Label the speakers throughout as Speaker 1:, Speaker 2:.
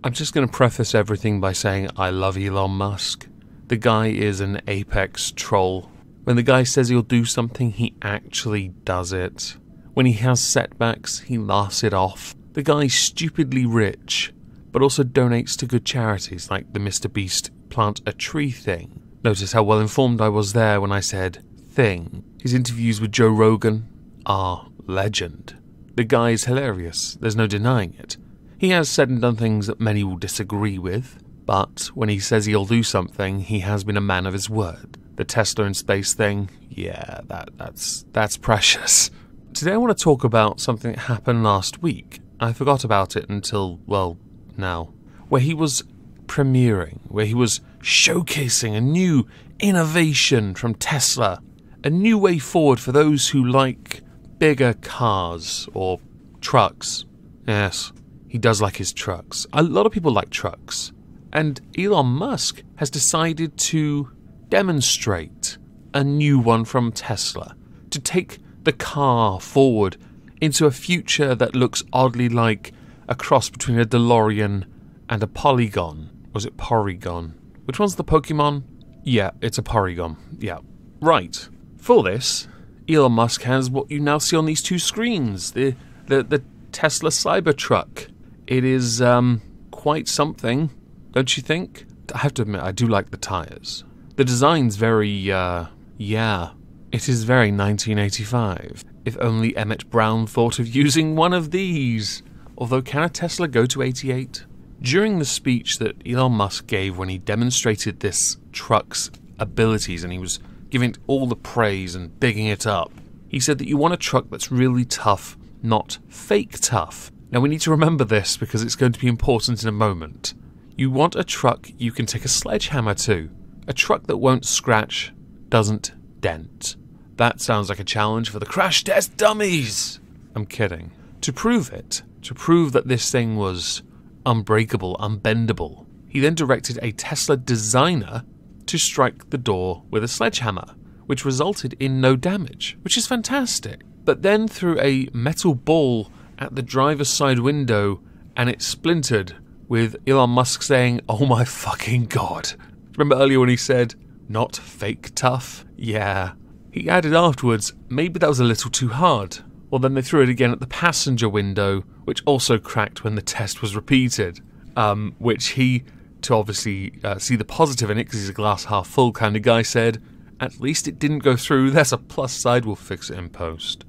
Speaker 1: I'm just going to preface everything by saying I love Elon Musk. The guy is an apex troll. When the guy says he'll do something, he actually does it. When he has setbacks, he laughs it off. The guy's stupidly rich, but also donates to good charities like the Mr. Beast Plant a Tree thing. Notice how well informed I was there when I said thing. His interviews with Joe Rogan are legend. The guy is hilarious, there's no denying it. He has said and done things that many will disagree with, but when he says he'll do something, he has been a man of his word. The Tesla in space thing, yeah, that's precious. Today I want to talk about something that happened last week. I forgot about it until, well, now. Where he was premiering, where he was showcasing a new innovation from Tesla. A new way forward for those who like bigger cars or trucks. Yes, he does like his trucks. A lot of people like trucks. And Elon Musk has decided to demonstrate a new one from Tesla. To take the car forward into a future that looks oddly like a cross between a DeLorean and a Polygon. Was it Porygon? Which one's the Pokemon? Yeah, it's a Porygon. Yeah. Right. For this, Elon Musk has what you now see on these two screens. The Tesla CyberTruck. It is quite something, don't you think? I have to admit, I do like the tyres. The design's very, yeah, it is very 1985. If only Emmett Brown thought of using one of these. Although, can a Tesla go to 88? During the speech that Elon Musk gave when he demonstrated this truck's abilities, and he was giving it all the praise and bigging it up, he said that you want a truck that's really tough, not fake tough. Now we need to remember this because it's going to be important in a moment. You want a truck you can take a sledgehammer to. A truck that won't scratch, doesn't dent. That sounds like a challenge for the crash test dummies! I'm kidding. To prove it, to prove that this thing was unbreakable, unbendable, he then directed a Tesla designer to strike the door with a sledgehammer, which resulted in no damage, which is fantastic. But then threw a metal ball at the driver's side window and it splintered, with Elon Musk saying, "Oh my fucking god." Remember earlier when he said, "Not fake tough"? Yeah. He added afterwards, maybe that was a little too hard. Well, then they threw it again at the passenger window, which also cracked when the test was repeated. Which he, to obviously see the positive in it, because he's a glass half full kind of guy, said, "At least it didn't go through. There's a plus side. We'll fix it in post."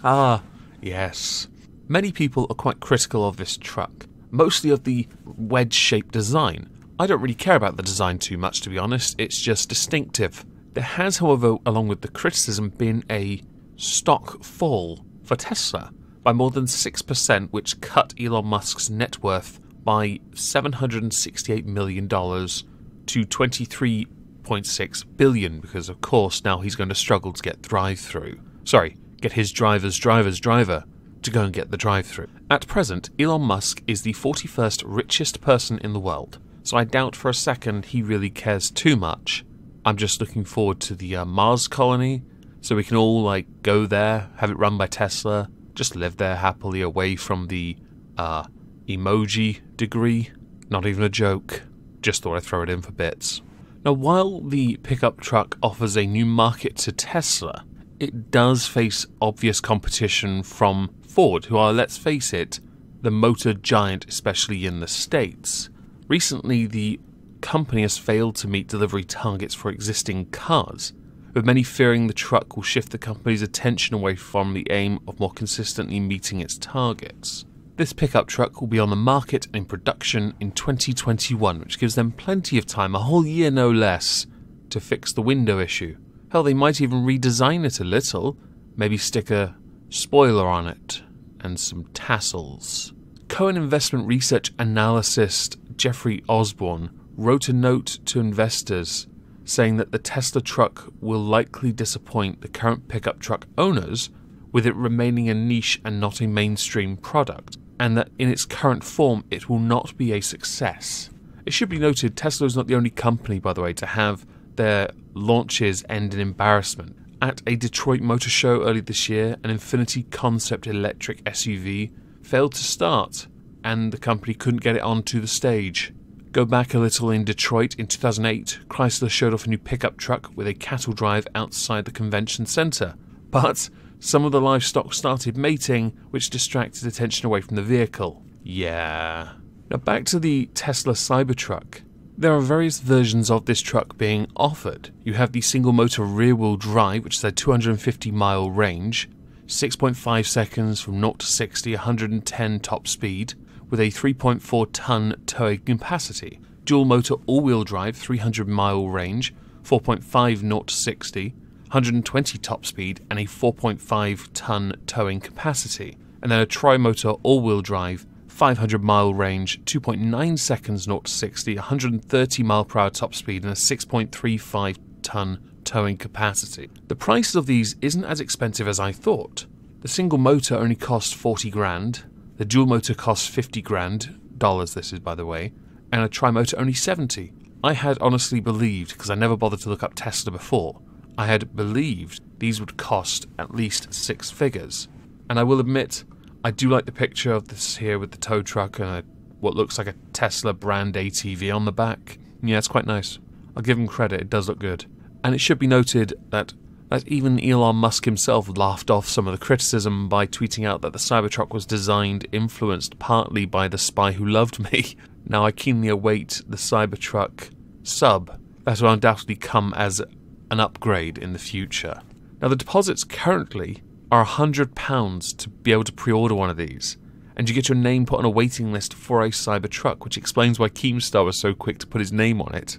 Speaker 1: Ah, yes. Many people are quite critical of this truck, mostly of the wedge-shaped design. I don't really care about the design too much, to be honest. It's just distinctive. There has, however, along with the criticism, been a stock fall for Tesla by more than 6%, which cut Elon Musk's net worth by $768 million to $23.6 billion, because, of course, now he's going to struggle to get drive-through. Sorry, get his driver's driver to go and get the drive-through. At present, Elon Musk is the 41st richest person in the world, so I doubt for a second he really cares too much. I'm just looking forward to the Mars colony, so we can all, go there, have it run by Tesla, just live there happily away from the, emoji degree. Not even a joke. Just thought I'd throw it in for bits. Now, while the pickup truck offers a new market to Tesla, it does face obvious competition from Ford, who are, let's face it, the motor giant, especially in the States. Recently, the company has failed to meet delivery targets for existing cars, with many fearing the truck will shift the company's attention away from the aim of more consistently meeting its targets. This pickup truck will be on the market and in production in 2021, which gives them plenty of time, a whole year no less, to fix the window issue. Hell, they might even redesign it a little, maybe stick a spoiler on it, and some tassels. Cohen investment research analyst Jeffrey Osborne wrote a note to investors saying that the Tesla truck will likely disappoint the current pickup truck owners, with it remaining a niche and not a mainstream product, and that in its current form it will not be a success. It should be noted, Tesla is not the only company, by the way, to have their launches end in embarrassment. At a Detroit Motor Show early this year, an Infiniti concept electric SUV failed to start, and the company couldn't get it onto the stage. Go back a little in Detroit in 2008, Chrysler showed off a new pickup truck with a cattle drive outside the convention centre. But some of the livestock started mating, which distracted attention away from the vehicle. Yeah. Now back to the Tesla Cybertruck. There are various versions of this truck being offered. You have the single motor rear wheel drive, which is a 250 mile range, 6.5 seconds from 0 to 60, 110 top speed, with a 3.4 ton towing capacity. Dual motor all-wheel drive, 300 mile range, 4.5 0 to 60, 120 top speed, and a 4.5 ton towing capacity. And then a tri-motor all-wheel drive, 500 mile range, 2.9 seconds 0 to 60, 130 mile per hour top speed, and a 6.35 ton towing capacity. The price of these isn't as expensive as I thought. The single motor only costs 40 grand. The dual motor costs 50 grand, dollars this is by the way, and a tri-motor only 70. I had honestly believed, because I never bothered to look up Tesla before, I had believed these would cost at least 6 figures. And I will admit, I do like the picture of this here with the tow truck and what looks like a Tesla brand ATV on the back. Yeah, it's quite nice. I'll give him credit, it does look good. And it should be noted that even Elon Musk himself laughed off some of the criticism by tweeting out that the Cybertruck was designed influenced partly by The Spy Who Loved Me. Now I keenly await the Cybertruck sub. That will undoubtedly come as an upgrade in the future. Now the deposits currently are £100 to be able to pre-order one of these, and you get your name put on a waiting list for a Cybertruck, which explains why Keemstar was so quick to put his name on it.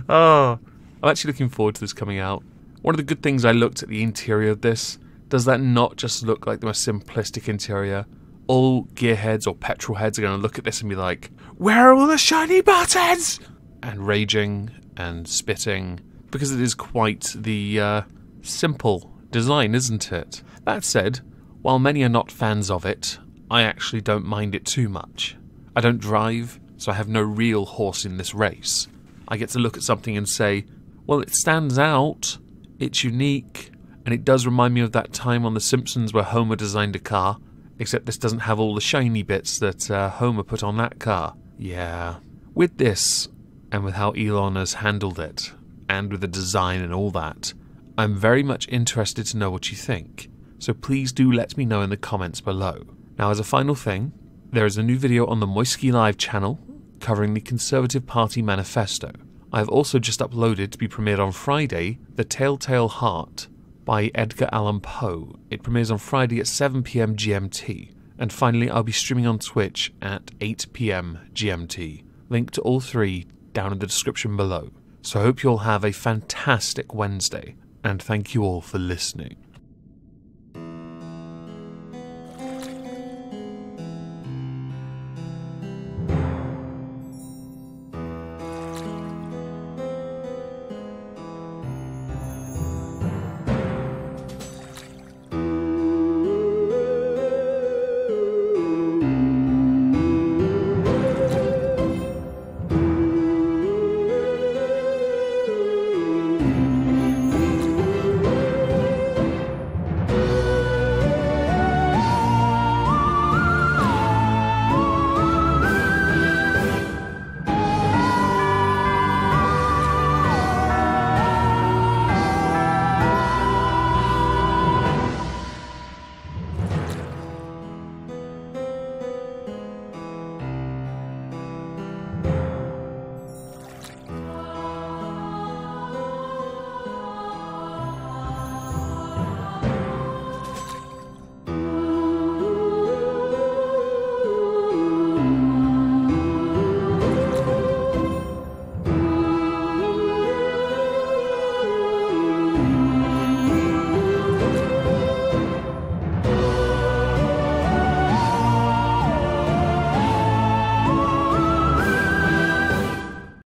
Speaker 1: Oh, I'm actually looking forward to this coming out. One of the good things I looked at the interior of this, does that not just look like the most simplistic interior? All gearheads or petrol heads are going to look at this and be like, where are all the shiny buttons? And raging and spitting, because it is quite the simple design, isn't it? That said, while many are not fans of it, I actually don't mind it too much. I don't drive, so I have no real horse in this race. I get to look at something and say, well, it stands out, it's unique, and it does remind me of that time on The Simpsons where Homer designed a car, except this doesn't have all the shiny bits that Homer put on that car. Yeah. With this, and with how Elon has handled it, and with the design and all that, I'm very much interested to know what you think, so please do let me know in the comments below. Now as a final thing, there is a new video on the Moistonia Live channel covering the Conservative Party manifesto. I have also just uploaded, to be premiered on Friday, The Telltale Heart by Edgar Allan Poe. It premieres on Friday at 7 PM GMT. And finally, I'll be streaming on Twitch at 8 PM GMT. Link to all three down in the description below. So I hope you'll have a fantastic Wednesday, and thank you all for listening.